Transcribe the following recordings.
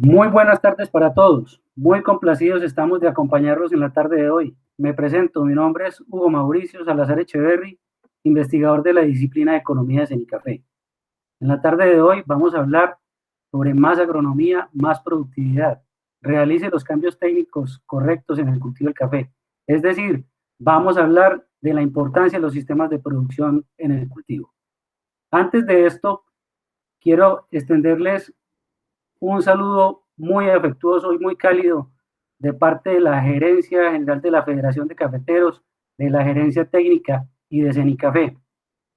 Muy buenas tardes para todos. Muy complacidos estamos de acompañarlos en la tarde de hoy. Me presento, mi nombre es Hugo Mauricio Salazar Echeverry, investigador de la disciplina de Economía de Cenicafé. En la tarde de hoy vamos a hablar sobre más agronomía, más productividad. Realice los cambios técnicos correctos en el cultivo del café. Es decir, vamos a hablar de la importancia de los sistemas de producción en el cultivo. Antes de esto, quiero extenderles un saludo muy afectuoso y muy cálido de parte de la Gerencia General de la Federación de Cafeteros, de la Gerencia Técnica y de Cenicafé,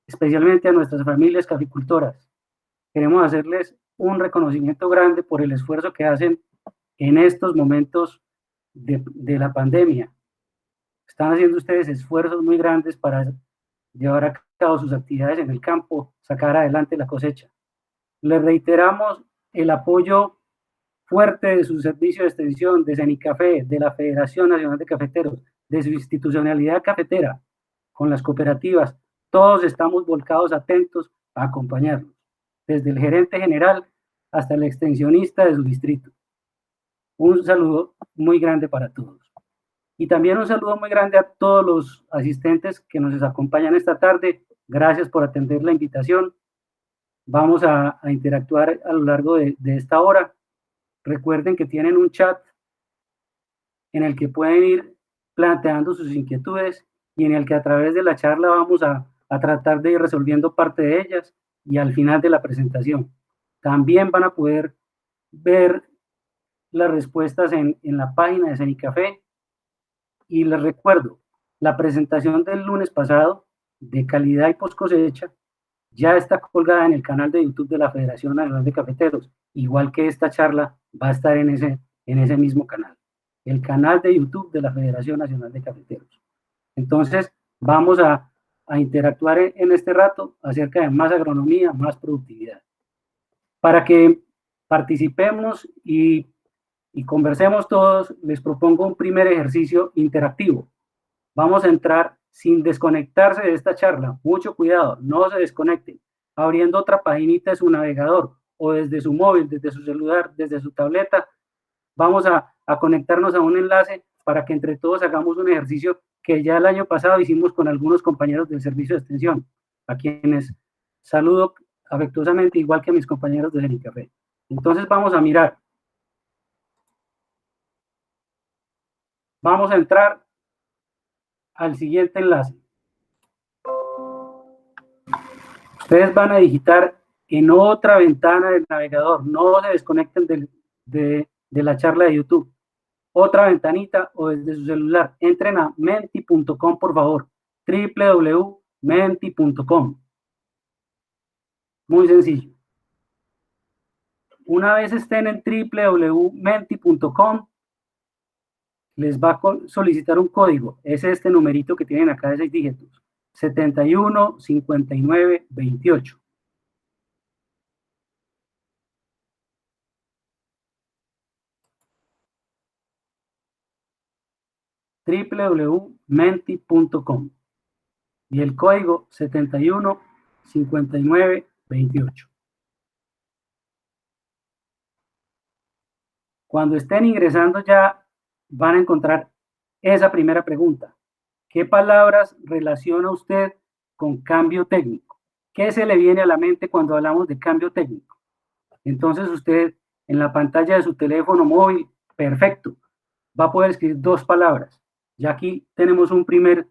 especialmente a nuestras familias caficultoras. Queremos hacerles un reconocimiento grande por el esfuerzo que hacen en estos momentos de la pandemia. Están haciendo ustedes esfuerzos muy grandes para llevar a cabo sus actividades en el campo, sacar adelante la cosecha. Les reiteramos el apoyo fuerte de su servicio de extensión, de Cenicafé, de la Federación Nacional de Cafeteros, de su institucionalidad cafetera, con las cooperativas. Todos estamos volcados atentos a acompañarlos, desde el gerente general hasta el extensionista de su distrito. Un saludo muy grande para todos. Y también un saludo muy grande a todos los asistentes que nos acompañan esta tarde. Gracias por atender la invitación. Vamos a interactuar a lo largo de esta hora. Recuerden que tienen un chat en el que pueden ir planteando sus inquietudes y en el que a través de la charla vamos a tratar de ir resolviendo parte de ellas y al final de la presentación. También van a poder ver las respuestas en la página de Cenicafé. Y les recuerdo, la presentación del lunes pasado de calidad y post cosecha ya está colgada en el canal de YouTube de la Federación Nacional de Cafeteros, igual que esta charla va a estar en ese mismo canal, el canal de YouTube de la Federación Nacional de Cafeteros. Entonces, vamos a interactuar en este rato acerca de más agronomía, más productividad. Para que participemos y conversemos todos, les propongo un primer ejercicio interactivo. Vamos a entrar sin desconectarse de esta charla. Mucho cuidado, no se desconecten. Abriendo otra paginita de su navegador o desde su móvil, desde su celular, desde su tableta, vamos a conectarnos a un enlace para que entre todos hagamos un ejercicio que ya el año pasado hicimos con algunos compañeros del servicio de extensión, a quienes saludo afectuosamente, igual que a mis compañeros de Cenicafé. Entonces vamos a mirar. Vamos a entrar al siguiente enlace. Ustedes van a digitar en otra ventana del navegador, no se desconecten de la charla de YouTube. Otra ventanita o desde su celular. Entren a menti.com, por favor. www.menti.com. Muy sencillo. Una vez estén en www.menti.com, les va a solicitar un código. Es este numerito que tienen acá de 6 dígitos. 715928. www.menti.com y el código 715928. Cuando estén ingresando ya van a encontrar esa primera pregunta. ¿Qué palabras relaciona usted con cambio técnico? ¿Qué se le viene a la mente cuando hablamos de cambio técnico? Entonces usted en la pantalla de su teléfono móvil, perfecto, va a poder escribir dos palabras. Ya aquí tenemos un primer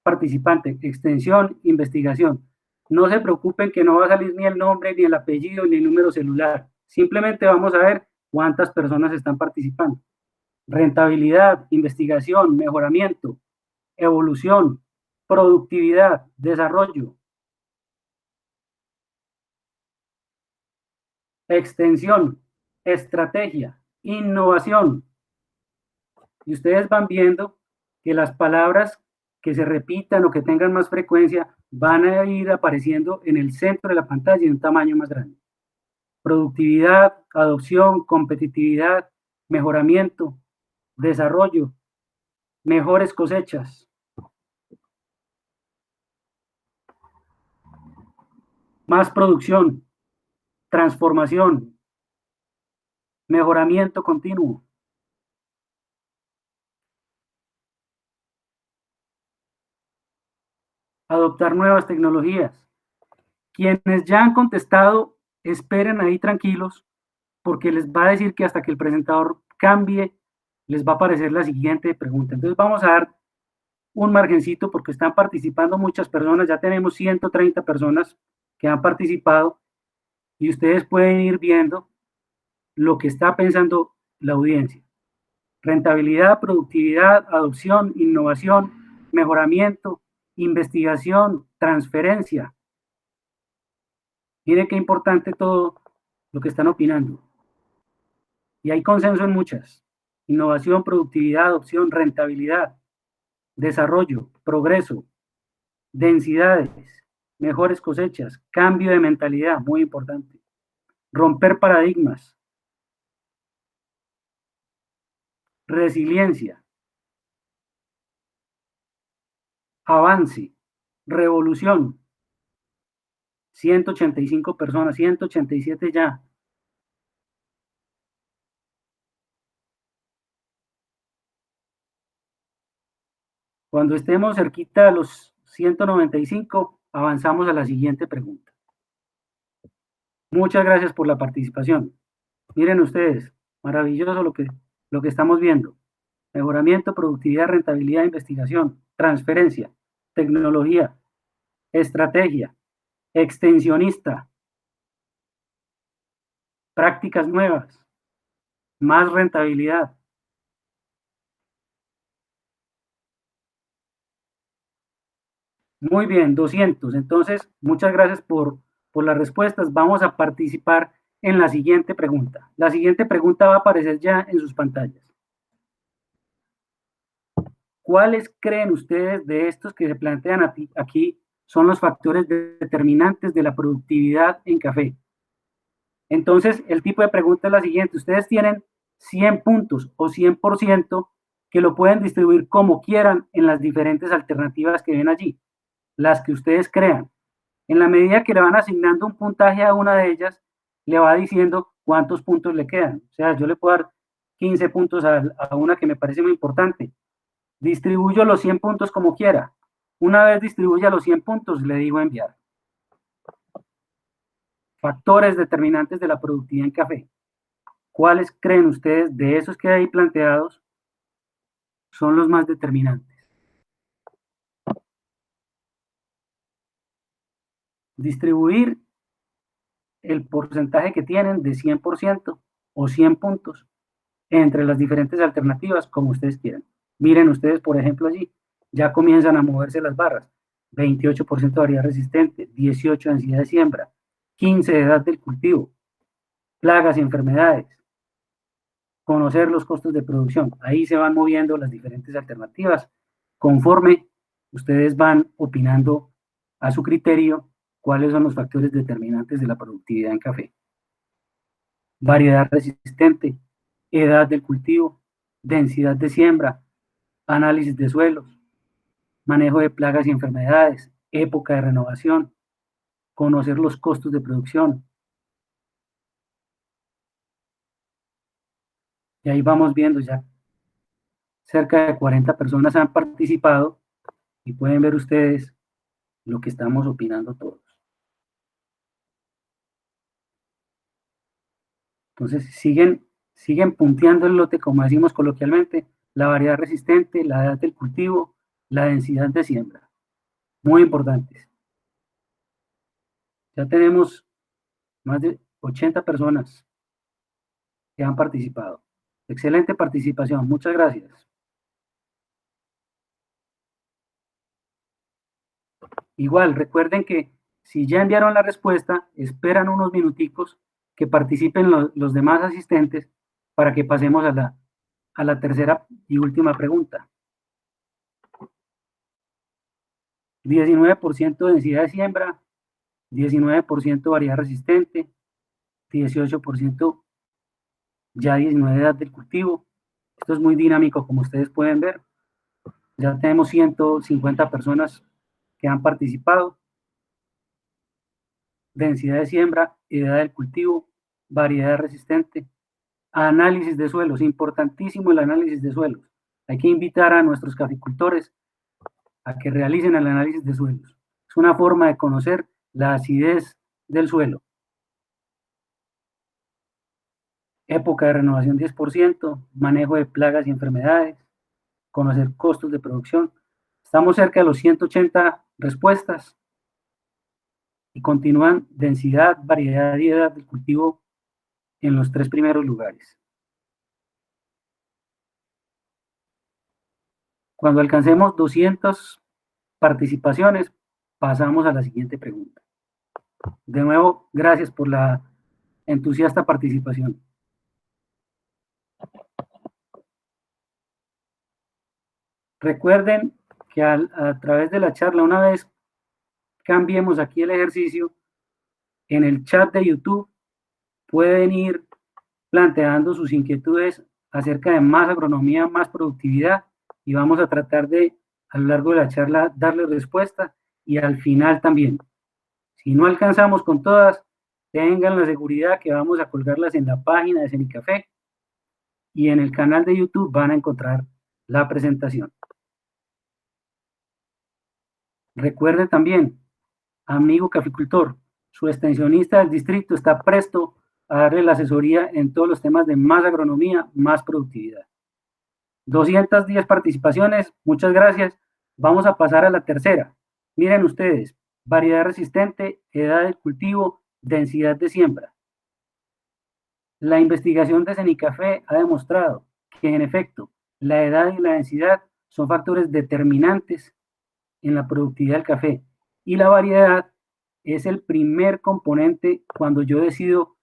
participante, extensión, investigación. No se preocupen que no va a salir ni el nombre, ni el apellido, ni el número celular. Simplemente vamos a ver cuántas personas están participando. Rentabilidad, investigación, mejoramiento, evolución, productividad, desarrollo, extensión, estrategia, innovación. Y ustedes van viendo que las palabras que se repitan o que tengan más frecuencia van a ir apareciendo en el centro de la pantalla en un tamaño más grande. Productividad, adopción, competitividad, mejoramiento, desarrollo, mejores cosechas, más producción, transformación, mejoramiento continuo, adoptar nuevas tecnologías. Quienes ya han contestado, esperen ahí tranquilos, porque les va a decir que hasta que el presentador cambie, les va a aparecer la siguiente pregunta. Entonces vamos a dar un margencito porque están participando muchas personas, ya tenemos 130 personas que han participado y ustedes pueden ir viendo lo que está pensando la audiencia. Rentabilidad, productividad, adopción, innovación, mejoramiento, investigación, transferencia. Mire qué importante todo lo que están opinando. Y hay consenso en muchas. Innovación, productividad, adopción, rentabilidad, desarrollo, progreso, densidades, mejores cosechas, cambio de mentalidad, muy importante. Romper paradigmas, resiliencia, avance, revolución. 185 personas, 187 ya. Cuando estemos cerquita a los 195, avanzamos a la siguiente pregunta. Muchas gracias por la participación. Miren ustedes, maravilloso lo que estamos viendo. Mejoramiento, productividad, rentabilidad, investigación, transferencia, tecnología, estrategia, extensionista, prácticas nuevas, más rentabilidad. Muy bien, 200. Entonces, muchas gracias por las respuestas. Vamos a participar en la siguiente pregunta. La siguiente pregunta va a aparecer ya en sus pantallas. ¿Cuáles creen ustedes de estos que se plantean aquí son los factores determinantes de la productividad en café? Entonces, el tipo de pregunta es la siguiente. Ustedes tienen 100 puntos o 100% que lo pueden distribuir como quieran en las diferentes alternativas que ven allí, las que ustedes crean. En la medida que le van asignando un puntaje a una de ellas, le va diciendo cuántos puntos le quedan. O sea, yo le puedo dar 15 puntos a una que me parece muy importante. Distribuyo los 100 puntos como quiera. Una vez distribuya los 100 puntos, le digo enviar. Factores determinantes de la productividad en café. ¿Cuáles creen ustedes de esos que hay ahí planteados son los más determinantes? Distribuir el porcentaje que tienen de 100% o 100 puntos entre las diferentes alternativas como ustedes quieran. Miren ustedes, por ejemplo, allí, ya comienzan a moverse las barras. 28% variedad resistente, 18% densidad de siembra, 15% de edad del cultivo, plagas y enfermedades, conocer los costos de producción. Ahí se van moviendo las diferentes alternativas conforme ustedes van opinando a su criterio cuáles son los factores determinantes de la productividad en café. Variedad resistente, edad del cultivo, densidad de siembra, análisis de suelos, manejo de plagas y enfermedades, época de renovación, conocer los costos de producción. Y ahí vamos viendo ya, cerca de 40 personas han participado y pueden ver ustedes lo que estamos opinando todos. Entonces, siguen punteando el lote, como decimos coloquialmente, la variedad resistente, la edad del cultivo, la densidad de siembra. Muy importantes. Ya tenemos más de 80 personas que han participado. Excelente participación, muchas gracias. Igual, recuerden que si ya enviaron la respuesta, esperan unos minuticos que participen los demás asistentes para que pasemos a la tercera y última pregunta. 19% densidad de siembra, 19% variedad resistente, 18% ya 19 edad del cultivo. Esto es muy dinámico, como ustedes pueden ver. Ya tenemos 150 personas que han participado. Densidad de siembra, edad del cultivo, variedad resistente, Análisis de suelos, importantísimo el análisis de suelos. Hay que invitar a nuestros caficultores a que realicen el análisis de suelos. Es una forma de conocer la acidez del suelo. Época de renovación 10%, manejo de plagas y enfermedades, conocer costos de producción. Estamos cerca de los 180 respuestas y continúan densidad, variedad y edad del cultivo en los 3 primeros lugares. Cuando alcancemos 200 participaciones, pasamos a la siguiente pregunta. De nuevo, gracias por la entusiasta participación. Recuerden que a través de la charla, una vez cambiemos aquí el ejercicio, en el chat de YouTube pueden ir planteando sus inquietudes acerca de más agronomía, más productividad, y vamos a tratar de, a lo largo de la charla, darles respuesta, y al final también. Si no alcanzamos con todas, tengan la seguridad que vamos a colgarlas en la página de Cenicafé, y en el canal de YouTube van a encontrar la presentación. Recuerden también, amigo caficultor, su extensionista del distrito está presto a darle la asesoría en todos los temas de más agronomía, más productividad. 210 participaciones, muchas gracias. Vamos a pasar a la tercera. Miren ustedes, variedad resistente, edad del cultivo, densidad de siembra. La investigación de Cenicafé ha demostrado que, en efecto, la edad y la densidad son factores determinantes en la productividad del café, y la variedad es el primer componente cuando yo decido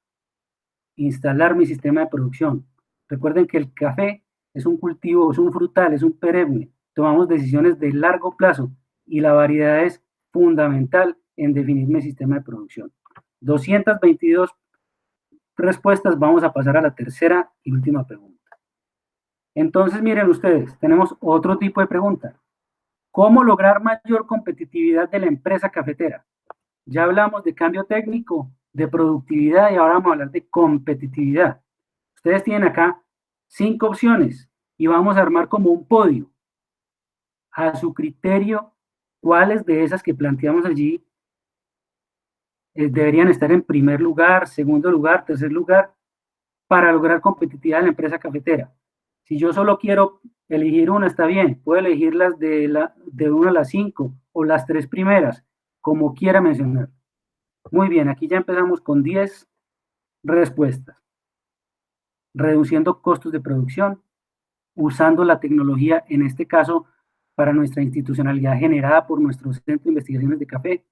instalar mi sistema de producción. Recuerden que el café es un cultivo, es un frutal, es un perenne. Tomamos decisiones de largo plazo y la variedad es fundamental en definir mi sistema de producción. 222 respuestas, vamos a pasar a la tercera y última pregunta. Entonces, miren ustedes, tenemos otro tipo de pregunta. ¿Cómo lograr mayor competitividad de la empresa cafetera? Ya hablamos de cambio técnico, de productividad, y ahora vamos a hablar de competitividad. Ustedes tienen acá 5 opciones y vamos a armar como un podio. A su criterio, ¿cuáles de esas que planteamos allí deberían estar en primer lugar, segundo lugar, tercer lugar, para lograr competitividad de la empresa cafetera? Si yo solo quiero elegir una, está bien, puedo elegir las de 1 a las 5 o las 3 primeras, como quiera mencionar. Muy bien, aquí ya empezamos con 10 respuestas. Reduciendo costos de producción, usando la tecnología, en este caso, para nuestra institucionalidad generada por nuestro Centro de Investigaciones de Café,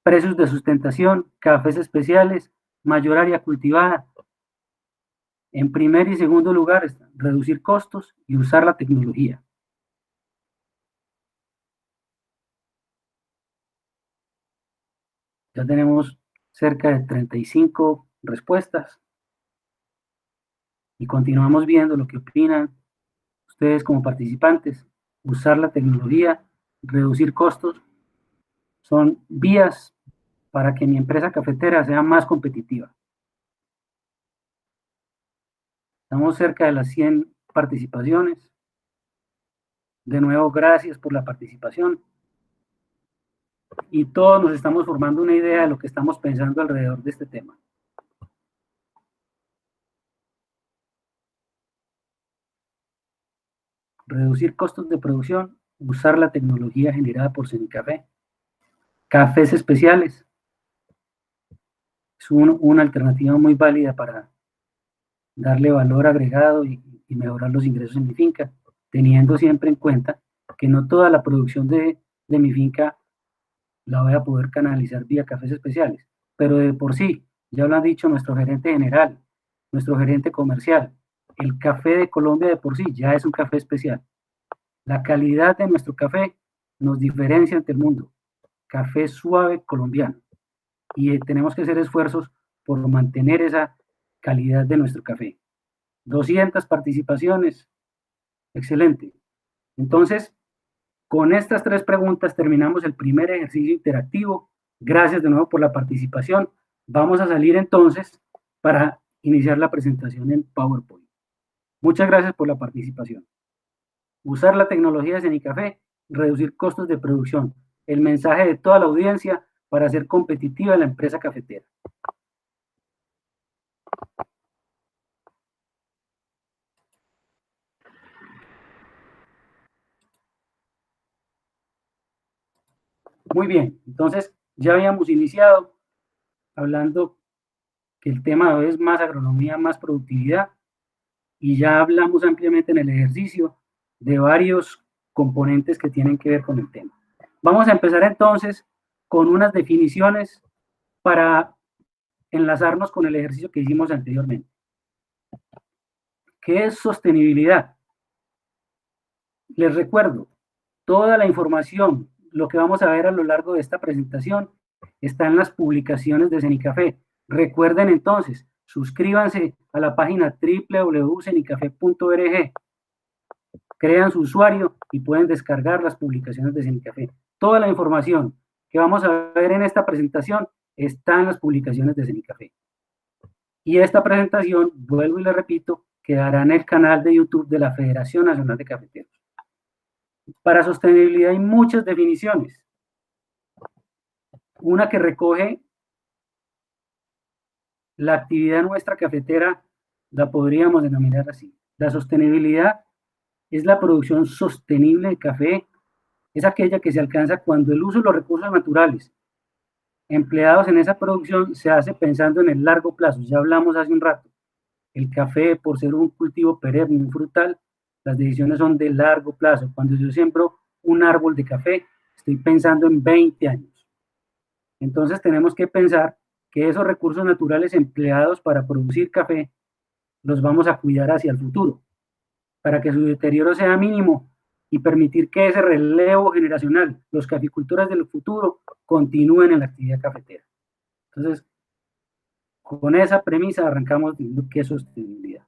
precios de sustentación, cafés especiales, mayor área cultivada. En primer y segundo lugar, reducir costos y usar la tecnología. Ya tenemos cerca de 35 respuestas y continuamos viendo lo que opinan ustedes como participantes. Usar la tecnología, reducir costos, son vías para que mi empresa cafetera sea más competitiva. Estamos cerca de las 100 participaciones. De nuevo, gracias por la participación. Y todos nos estamos formando una idea de lo que estamos pensando alrededor de este tema. Reducir costos de producción, usar la tecnología generada por Cenicafé. Cafés especiales. Es una alternativa muy válida para darle valor agregado y mejorar los ingresos en mi finca, teniendo siempre en cuenta que no toda la producción de mi finca la voy a poder canalizar vía cafés especiales, pero de por sí, ya lo han dicho nuestro gerente general, nuestro gerente comercial, el café de Colombia de por sí ya es un café especial. La calidad de nuestro café nos diferencia ante el mundo. Café suave colombiano. Y tenemos que hacer esfuerzos por mantener esa calidad de nuestro café. 200 participaciones. Excelente. Entonces, con estas 3 preguntas terminamos el primer ejercicio interactivo. Gracias de nuevo por la participación. Vamos a salir entonces para iniciar la presentación en PowerPoint. Muchas gracias por la participación. Usar la tecnología de Cenicafé, reducir costos de producción. El mensaje de toda la audiencia para hacer competitiva la empresa cafetera. Muy bien, entonces ya habíamos iniciado hablando que el tema de hoy es más agronomía, más productividad, y ya hablamos ampliamente en el ejercicio de varios componentes que tienen que ver con el tema. Vamos a empezar entonces con unas definiciones para enlazarnos con el ejercicio que hicimos anteriormente. ¿Qué es sostenibilidad? Les recuerdo, toda la información, lo que vamos a ver a lo largo de esta presentación, está en las publicaciones de Cenicafé. Recuerden entonces, suscríbanse a la página www.cenicafé.org, crean su usuario y pueden descargar las publicaciones de Cenicafé. Toda la información que vamos a ver en esta presentación está en las publicaciones de Cenicafé. Y esta presentación, vuelvo y le repito, quedará en el canal de YouTube de la Federación Nacional de Cafeteros. Para sostenibilidad hay muchas definiciones. Una que recoge la actividad nuestra cafetera, la podríamos denominar así. La sostenibilidad es la producción sostenible de café, es aquella que se alcanza cuando el uso de los recursos naturales empleados en esa producción se hace pensando en el largo plazo. Ya hablamos hace un rato. El café, por ser un cultivo perenne, un frutal, las decisiones son de largo plazo. Cuando yo siembro un árbol de café, estoy pensando en 20 años. Entonces tenemos que pensar que esos recursos naturales empleados para producir café los vamos a cuidar hacia el futuro, para que su deterioro sea mínimo y permitir que ese relevo generacional, los caficultores del futuro, continúen en la actividad cafetera. Entonces, con esa premisa arrancamos diciendo qué es sostenibilidad.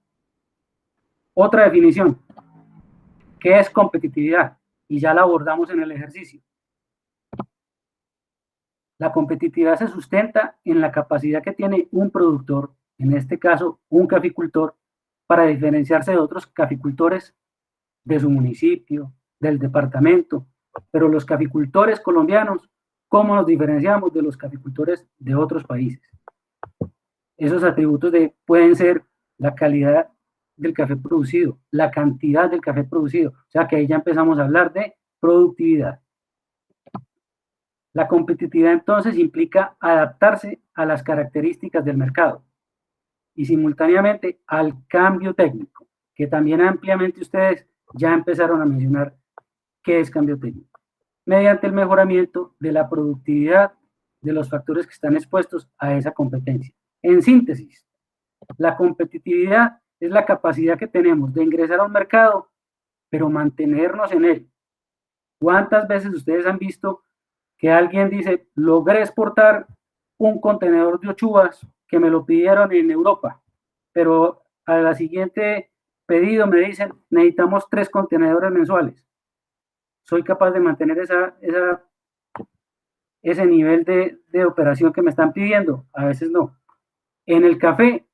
Otra definición, ¿qué es competitividad? Y ya la abordamos en el ejercicio. La competitividad se sustenta en la capacidad que tiene un productor, en este caso un caficultor, para diferenciarse de otros caficultores de su municipio, del departamento. Pero los caficultores colombianos, ¿cómo nos diferenciamos de los caficultores de otros países? Esos atributos pueden ser la calidad del café producido, la cantidad del café producido. O sea que ahí ya empezamos a hablar de productividad. La competitividad entonces implica adaptarse a las características del mercado y simultáneamente al cambio técnico, que también ampliamente ustedes ya empezaron a mencionar qué es cambio técnico, mediante el mejoramiento de la productividad de los factores que están expuestos a esa competencia. En síntesis, la competitividad es la capacidad que tenemos de ingresar a un mercado, pero mantenernos en él. ¿Cuántas veces ustedes han visto que alguien dice, logré exportar un contenedor de 8 uvas que me lo pidieron en Europa, pero a la siguiente pedido me dicen, necesitamos 3 contenedores mensuales? ¿Soy capaz de mantener ese nivel de operación que me están pidiendo? A veces no. En el café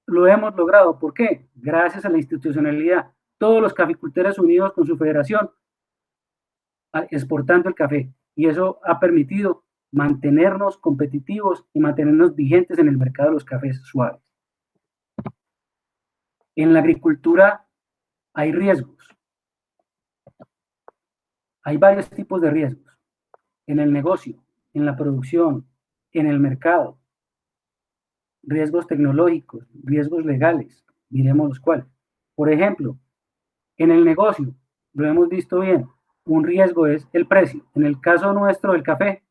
lo hemos logrado. ¿Por qué? Gracias a la institucionalidad. Todos los caficultores unidos con su federación exportando el café. Y eso ha permitido mantenernos competitivos y mantenernos vigentes en el mercado de los cafés suaves. En la agricultura hay riesgos. Hay varios tipos de riesgos. En el negocio, en la producción, en el mercado. Riesgos tecnológicos, riesgos legales. Miremos los cuales. Por ejemplo, en el negocio, lo hemos visto bien, un riesgo es el precio. En el caso nuestro del café,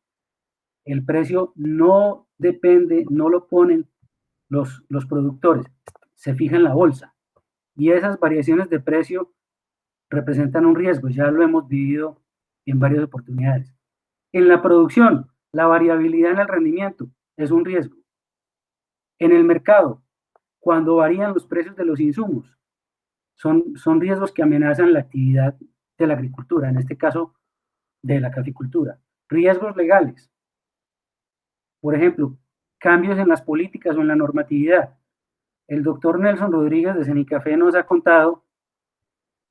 el precio no depende, no lo ponen los productores, se fija en la bolsa. Y esas variaciones de precio representan un riesgo, ya lo hemos vivido en varias oportunidades. En la producción, la variabilidad en el rendimiento es un riesgo. En el mercado, cuando varían los precios de los insumos, son riesgos que amenazan la actividad de la agricultura, en este caso de la caficultura. Riesgos legales, por ejemplo, cambios en las políticas o en la normatividad. El doctor Nelson Rodríguez de Cenicafé nos ha contado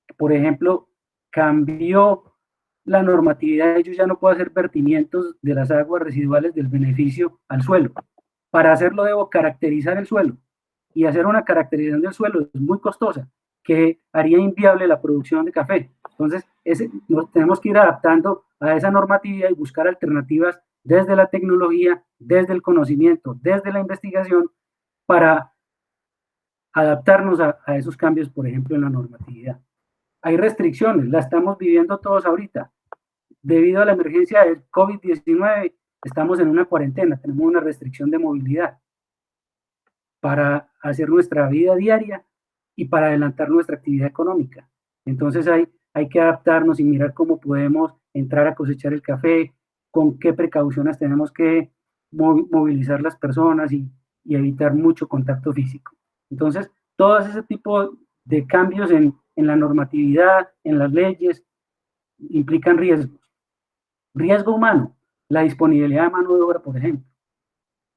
que, por ejemplo, cambió la normatividad, ellos ya no pueden hacer vertimientos de las aguas residuales del beneficio al suelo. Para hacerlo debo caracterizar el suelo, y hacer una caracterización del suelo es muy costosa, que haría inviable la producción de café. Entonces, nos tenemos que ir adaptando a esa normatividad y buscar alternativas desde la tecnología, desde el conocimiento, desde la investigación, para adaptarnos a esos cambios, por ejemplo, en la normatividad. Hay restricciones, la estamos viviendo todos ahorita. Debido a la emergencia del COVID-19, estamos en una cuarentena, tenemos una restricción de movilidad para hacer nuestra vida diaria y para adelantar nuestra actividad económica. Entonces hay que adaptarnos y mirar cómo podemos entrar a cosechar el café, con qué precauciones tenemos que movilizar las personas y evitar mucho contacto físico. Entonces, todo ese tipo de cambios en la normatividad, en las leyes, implican riesgos. Riesgo humano, la disponibilidad de mano de obra, por ejemplo,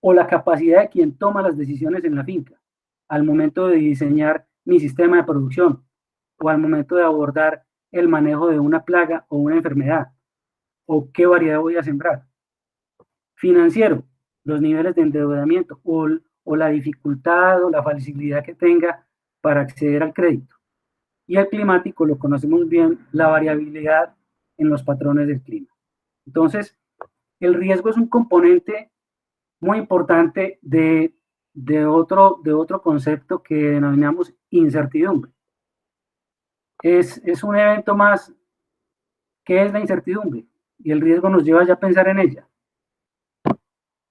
o la capacidad de quien toma las decisiones en la finca, al momento de diseñar mi sistema de producción, o al momento de abordar el manejo de una plaga o una enfermedad, o qué variedad voy a sembrar. Financiero, los niveles de endeudamiento o la dificultad o la facilidad que tenga para acceder al crédito. Y el climático, lo conocemos bien, la variabilidad en los patrones del clima. Entonces, el riesgo es un componente muy importante de otro concepto que denominamos incertidumbre. Es un evento más. ¿Qué es la incertidumbre? Y el riesgo nos lleva ya a pensar en ella.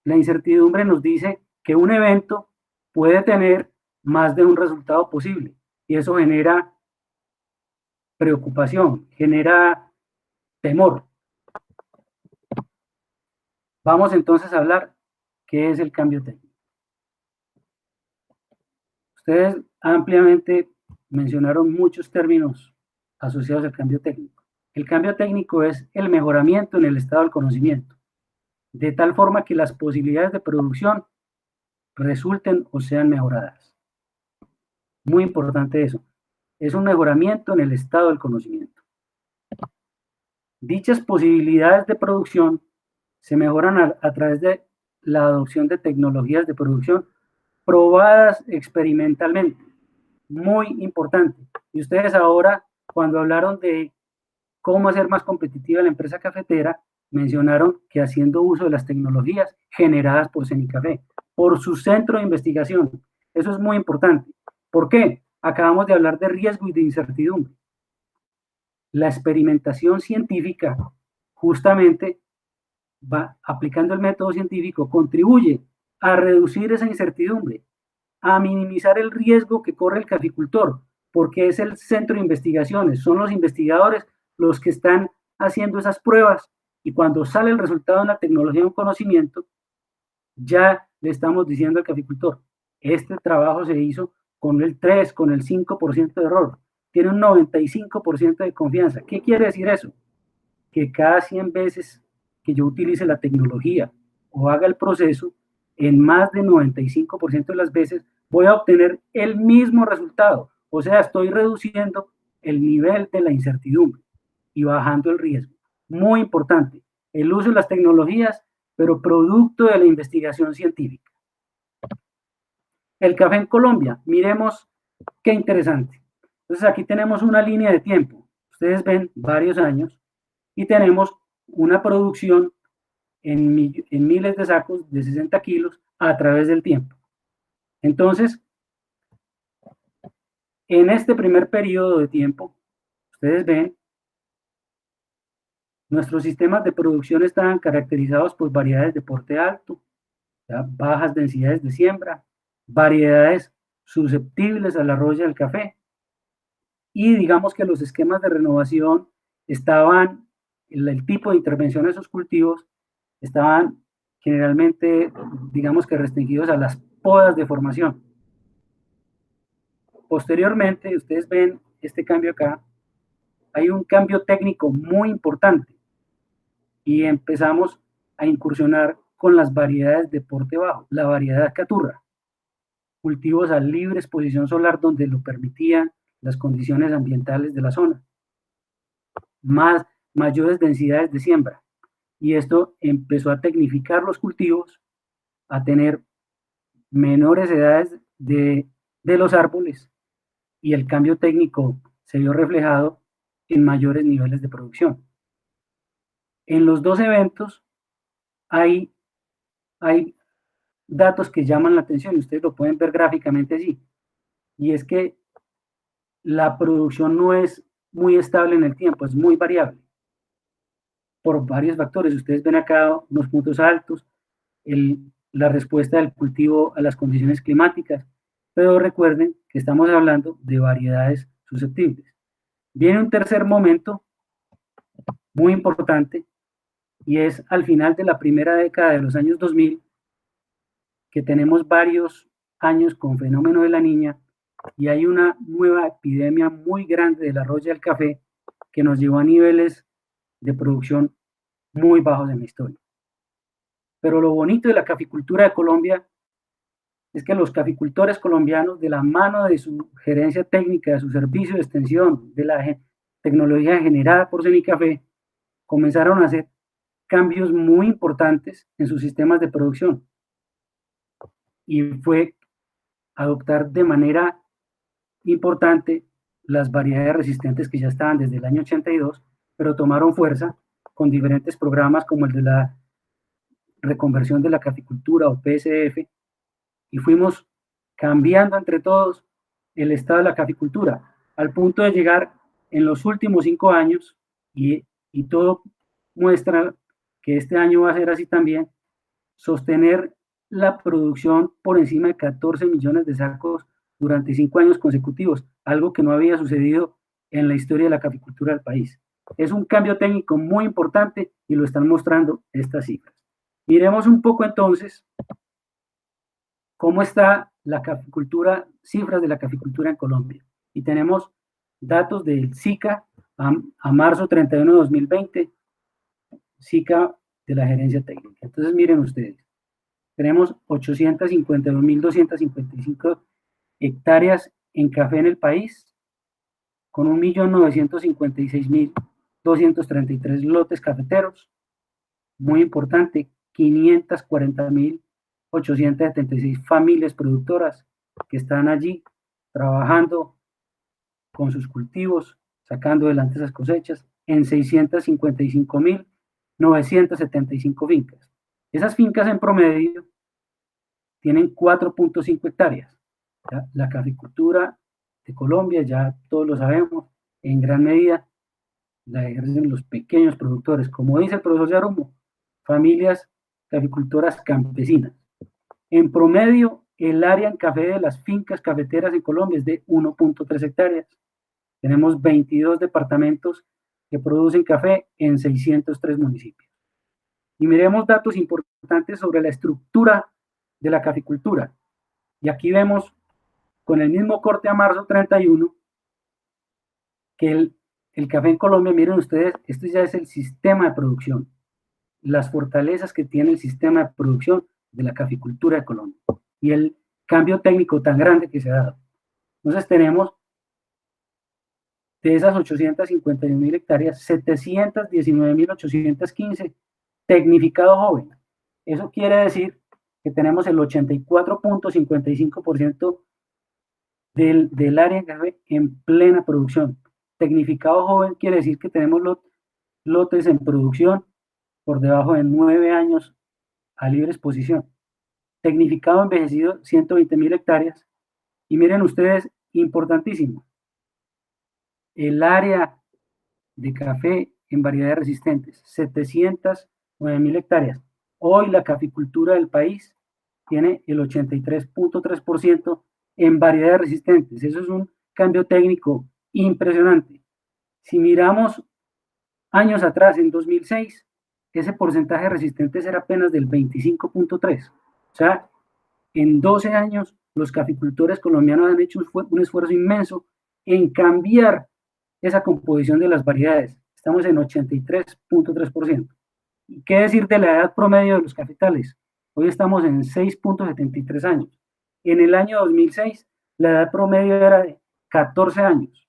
La incertidumbre nos dice que un evento puede tener más de un resultado posible, y eso genera preocupación, genera temor. Vamos entonces a hablar qué es el cambio técnico. Ustedes ampliamente mencionaron muchos términos asociados al cambio técnico. El cambio técnico es el mejoramiento en el estado del conocimiento, de tal forma que las posibilidades de producción resulten o sean mejoradas. Muy importante eso. Es un mejoramiento en el estado del conocimiento. Dichas posibilidades de producción se mejoran a través de la adopción de tecnologías de producción probadas experimentalmente. Muy importante. Y ustedes ahora, cuando hablaron de cómo hacer más competitiva la empresa cafetera, mencionaron que haciendo uso de las tecnologías generadas por Cenicafé, por su centro de investigación. Eso es muy importante. ¿Por qué? Acabamos de hablar de riesgo y de incertidumbre. La experimentación científica, justamente, va aplicando el método científico, contribuye a reducir esa incertidumbre, a minimizar el riesgo que corre el caficultor, porque es el centro de investigaciones, son los investigadores los que están haciendo esas pruebas, y cuando sale el resultado de una tecnología o un conocimiento, ya le estamos diciendo al caficultor, este trabajo se hizo con el 3, con el 5% de error, tiene un 95% de confianza. ¿Qué quiere decir eso? Que cada 100 veces que yo utilice la tecnología o haga el proceso, en más de 95% de las veces voy a obtener el mismo resultado. O sea, estoy reduciendo el nivel de la incertidumbre y bajando el riesgo. Muy importante, el uso de las tecnologías, pero producto de la investigación científica. El café en Colombia, miremos qué interesante. Entonces aquí tenemos una línea de tiempo. Ustedes ven varios años y tenemos una producción en miles de sacos de 60 kilos a través del tiempo. Entonces, en este primer periodo de tiempo, ustedes ven, nuestros sistemas de producción estaban caracterizados por variedades de porte alto, ¿ya? Bajas densidades de siembra, variedades susceptibles al arroyo del café, y digamos que los esquemas de renovación estaban, el tipo de intervención de esos cultivos estaban generalmente, digamos que restringidos a las podas de formación. Posteriormente, ustedes ven este cambio acá, hay un cambio técnico muy importante y empezamos a incursionar con las variedades de porte bajo, la variedad caturra. cultivos a libre exposición solar donde lo permitían las condiciones ambientales de la zona, mayores densidades de siembra. Y esto empezó a tecnificar los cultivos, a tener menores edades de los árboles, y el cambio técnico se vio reflejado en mayores niveles de producción. En los dos eventos hay datos que llaman la atención, y ustedes lo pueden ver gráficamente así, y es que la producción no es muy estable en el tiempo, es muy variable por varios factores. Ustedes ven acá unos puntos altos, la respuesta del cultivo a las condiciones climáticas, pero recuerden que estamos hablando de variedades susceptibles. Viene un tercer momento muy importante, y es al final de la primera década de los años 2000, que tenemos varios años con fenómeno de la niña, y hay una nueva epidemia muy grande de la roya del café que nos llevó a niveles de producción muy bajos en la historia. Pero lo bonito de la caficultura de Colombia es que los caficultores colombianos, de la mano de su gerencia técnica, de su servicio de extensión, de la tecnología generada por Cenicafé, comenzaron a hacer cambios muy importantes en sus sistemas de producción. Y fue adoptar de manera importante las variedades resistentes que ya estaban desde el año 82, pero tomaron fuerza con diferentes programas como el de la reconversión de la caficultura o PSF, y fuimos cambiando entre todos el estado de la caficultura, al punto de llegar en los últimos 5 años, y todo muestra que este año va a ser así también, sostener la producción por encima de 14 millones de sacos durante 5 años consecutivos, algo que no había sucedido en la historia de la caficultura del país. Es un cambio técnico muy importante y lo están mostrando estas cifras. Miremos un poco entonces cómo está la caficultura, cifras de la caficultura en Colombia. Y tenemos datos del SICA a marzo 31 de 2020, SICA de la gerencia técnica. Entonces miren ustedes, tenemos 852.255 hectáreas en café en el país, con 1.956.233 lotes cafeteros. Muy importante, 540.876 familias productoras que están allí trabajando con sus cultivos, sacando adelante esas cosechas, en 655.975 fincas. Esas fincas en promedio tienen 4.5 hectáreas. La caficultura de Colombia, ya todos lo sabemos, en gran medida la ejercen los pequeños productores, como dice el profesor Yarumo, familias caficultoras campesinas. En promedio, el área en café de las fincas cafeteras en Colombia es de 1.3 hectáreas. Tenemos 22 departamentos que producen café en 603 municipios. Y miremos datos importantes sobre la estructura de la caficultura. Y aquí vemos, con el mismo corte a marzo 31, que el café en Colombia, miren ustedes, esto ya es el sistema de producción, las fortalezas que tiene el sistema de producción de la caficultura de Colombia y el cambio técnico tan grande que se ha dado. Entonces tenemos de esas 851.000 hectáreas, 719.815 tecnificado joven. Eso quiere decir que tenemos el 84.55% del área de café en plena producción. Tecnificado joven quiere decir que tenemos lotes en producción por debajo de 9 años a libre exposición. Tecnificado envejecido, 120.000 hectáreas. Y miren ustedes, importantísimo, el área de café en variedades resistentes, 709.000 hectáreas. Hoy la caficultura del país tiene el 83.3% en variedades resistentes. Eso es un cambio técnico impresionante. Si miramos años atrás, en 2006, ese porcentaje de resistentes era apenas del 25.3%. O sea, en 12 años, los caficultores colombianos han hecho un esfuerzo inmenso en cambiar esa composición de las variedades. Estamos en 83.3%. ¿Y qué decir de la edad promedio de los cafetales? Hoy estamos en 6.73 años. En el año 2006, la edad promedio era de 14 años.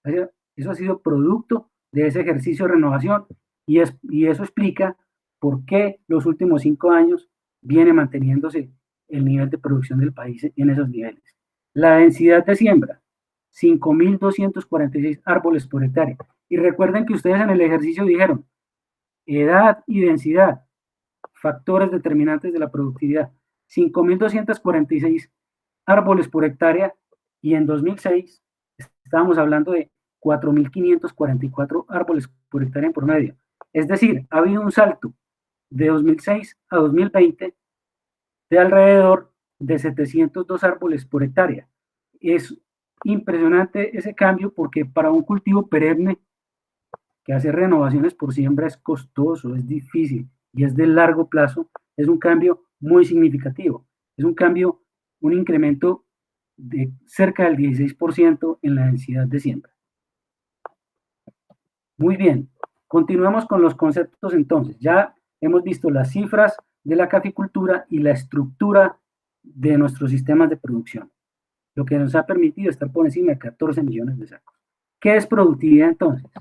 Eso ha sido producto de ese ejercicio de renovación y eso explica por qué los últimos 5 años viene manteniéndose el nivel de producción del país en esos niveles. La densidad de siembra, 5.246 árboles por hectárea. Y recuerden que ustedes en el ejercicio dijeron, edad y densidad, factores determinantes de la productividad. 5.246 árboles por hectárea y en 2006 estábamos hablando de 4.544 árboles por hectárea en promedio. Es decir, ha habido un salto de 2006 a 2020 de alrededor de 702 árboles por hectárea. Es impresionante ese cambio porque para un cultivo perenne que hacer renovaciones por siembra es costoso, es difícil y es de largo plazo, es un cambio muy significativo. Es un cambio, un incremento de cerca del 16% en la densidad de siembra. Muy bien, continuemos con los conceptos entonces. Ya hemos visto las cifras de la caficultura y la estructura de nuestros sistemas de producción, lo que nos ha permitido estar por encima de 14 millones de sacos. ¿Qué es productividad entonces?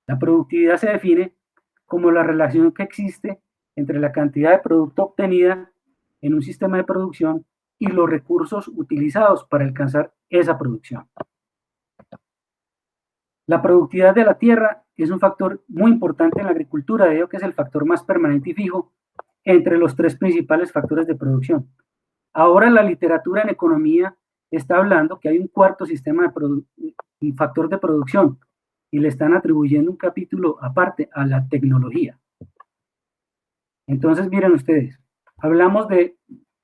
La productividad se define como la relación que existe entre la cantidad de producto obtenida en un sistema de producción y los recursos utilizados para alcanzar esa producción. La productividad de la tierra es un factor muy importante en la agricultura, debido a que es el factor más permanente y fijo entre los 3 principales factores de producción. Ahora la literatura en economía está hablando que hay un cuarto sistema de un factor de producción y le están atribuyendo un capítulo aparte a la tecnología. Entonces, miren ustedes,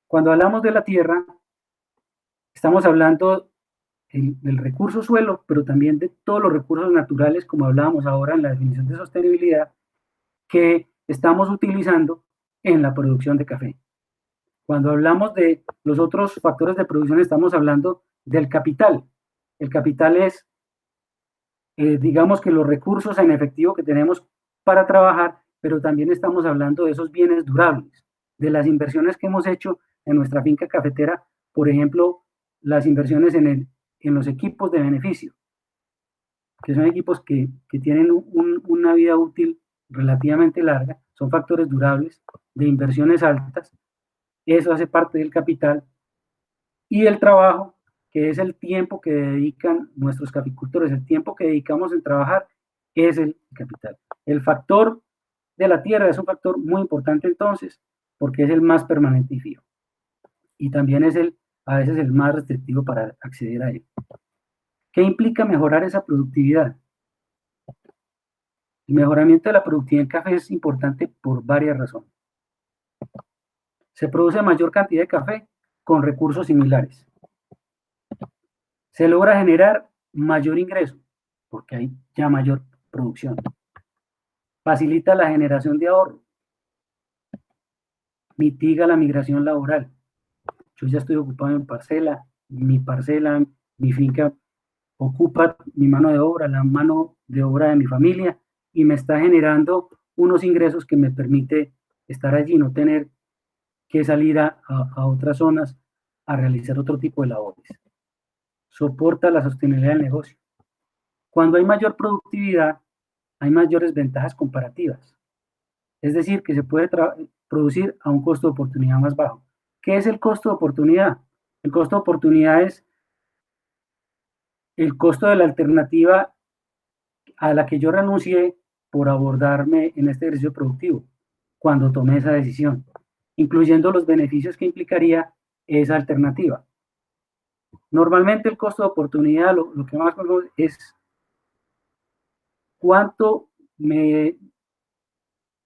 cuando hablamos de la tierra, estamos hablando del recurso suelo, pero también de todos los recursos naturales, como hablábamos ahora en la definición de sostenibilidad, que estamos utilizando en la producción de café. Cuando hablamos de los otros factores de producción, estamos hablando del capital. El capital es, digamos que los recursos en efectivo que tenemos para trabajar, pero también estamos hablando de esos bienes durables, de las inversiones que hemos hecho en nuestra finca cafetera, por ejemplo, las inversiones en los equipos de beneficio, que son equipos que tienen una vida útil relativamente larga, son factores durables, de inversiones altas, eso hace parte del capital, y el trabajo, que es el tiempo que dedican nuestros caficultores, el tiempo que dedicamos en trabajar, es el capital. El factor de la tierra es un factor muy importante entonces, porque es el más permanente y fijo. Y también es a veces el más restrictivo para acceder a él. ¿Qué implica mejorar esa productividad? El mejoramiento de la productividad en café es importante por varias razones. Se produce mayor cantidad de café con recursos similares. Se logra generar mayor ingreso, porque hay ya mayor producción. Facilita la generación de ahorro. Mitiga la migración laboral. Yo ya estoy ocupado en parcela, mi finca ocupa mi mano de obra, la mano de obra de mi familia, y me está generando unos ingresos que me permite estar allí, no tener que salir a otras zonas a realizar otro tipo de labores. Soporta la sostenibilidad del negocio. Cuando hay mayor productividad, hay mayores ventajas comparativas. Es decir, que se puede producir a un costo de oportunidad más bajo. ¿Qué es el costo de oportunidad? El costo de oportunidad es el costo de la alternativa a la que yo renuncié por abordarme en este ejercicio productivo, cuando tomé esa decisión, incluyendo los beneficios que implicaría esa alternativa. Normalmente el costo de oportunidad, lo que más es cuánto me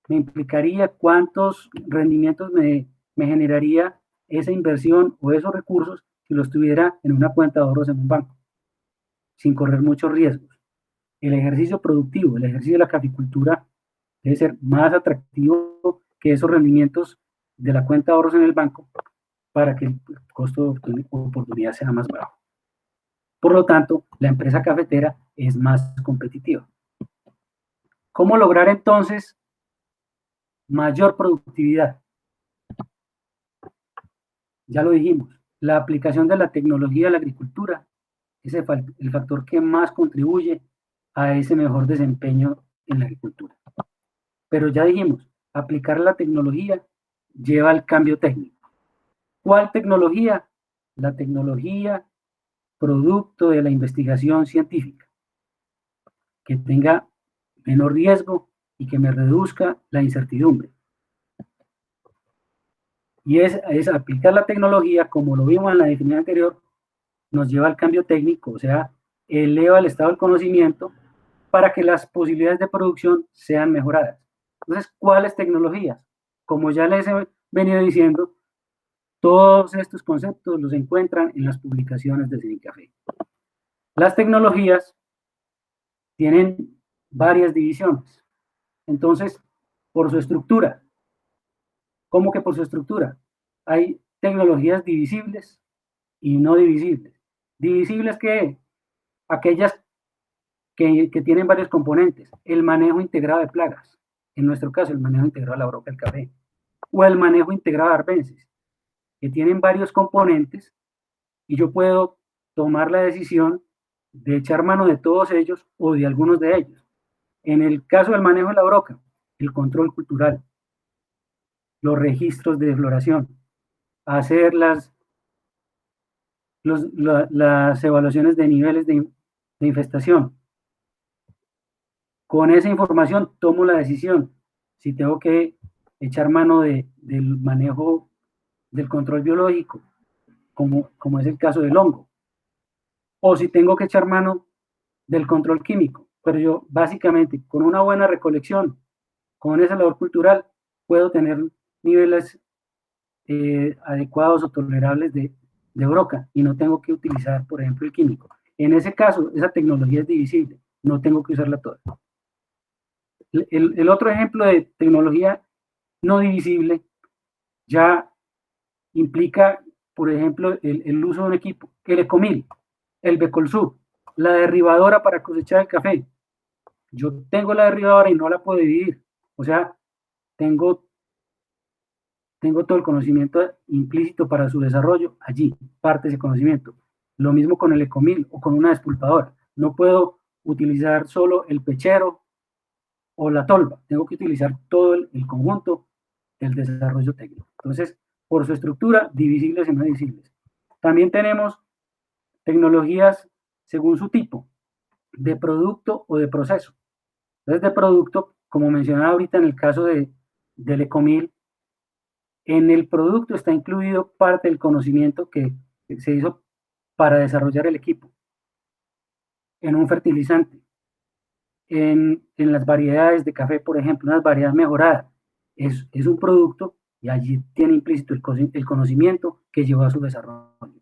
implicaría, cuántos rendimientos me generaría esa inversión o esos recursos si los tuviera en una cuenta de ahorros en un banco, sin correr muchos riesgos. El ejercicio productivo, el ejercicio de la caficultura debe ser más atractivo que esos rendimientos de la cuenta de ahorros en el banco para que el costo de oportunidad sea más bajo. Por lo tanto, la empresa cafetera es más competitiva. ¿Cómo lograr entonces mayor productividad? Ya lo dijimos, la aplicación de la tecnología a la agricultura es el factor que más contribuye a ese mejor desempeño en la agricultura. Pero ya dijimos, aplicar la tecnología lleva al cambio técnico. ¿Cuál tecnología? La tecnología producto de la investigación científica, que tenga menor riesgo y que me reduzca la incertidumbre. Y es aplicar la tecnología, como lo vimos en la definición anterior, nos lleva al cambio técnico, o sea, eleva el estado del conocimiento para que las posibilidades de producción sean mejoradas. Entonces, ¿cuáles tecnologías? Como ya les he venido diciendo, todos estos conceptos los encuentran en las publicaciones de Cenicafé. Las tecnologías tienen varias divisiones. Entonces, por su estructura, ¿cómo que por su estructura? Hay tecnologías divisibles y no divisibles. Divisibles que aquellas que tienen varios componentes. El manejo integrado de plagas. En nuestro caso, el manejo integrado de la broca del café. O el manejo integrado de arbences, que tienen varios componentes y yo puedo tomar la decisión de echar mano de todos ellos o de algunos de ellos. En el caso del manejo de la broca, el control cultural, los registros de floración, hacer las evaluaciones de niveles de infestación. Con esa información tomo la decisión si tengo que echar mano del manejo del control biológico, como es el caso del hongo, o si tengo que echar mano del control químico. Pero yo básicamente con una buena recolección, con esa labor cultural, puedo tener niveles adecuados o tolerables de broca y no tengo que utilizar, por ejemplo, el químico. En ese caso, esa tecnología es divisible, no tengo que usarla toda. El otro ejemplo de tecnología no divisible ya implica, por ejemplo, el uso de un equipo, el Ecomil, el Becolsub, la derribadora para cosechar el café. Yo tengo la derribadora y no la puedo dividir. O sea, tengo todo el conocimiento implícito para su desarrollo allí, parte de ese conocimiento. Lo mismo con el Ecomil o con una despulpadora. No puedo utilizar solo el pechero o la tolva, tengo que utilizar todo el conjunto del desarrollo técnico. Entonces, por su estructura, divisibles y no divisibles. También tenemos tecnologías según su tipo, de producto o de proceso. Entonces, de producto, como mencionaba ahorita en el caso del Ecomil, en el producto está incluido parte del conocimiento que se hizo para desarrollar el equipo. En un fertilizante, en las variedades de café, por ejemplo, una variedad mejorada, es un producto y allí tiene implícito el conocimiento que llevó a su desarrollo.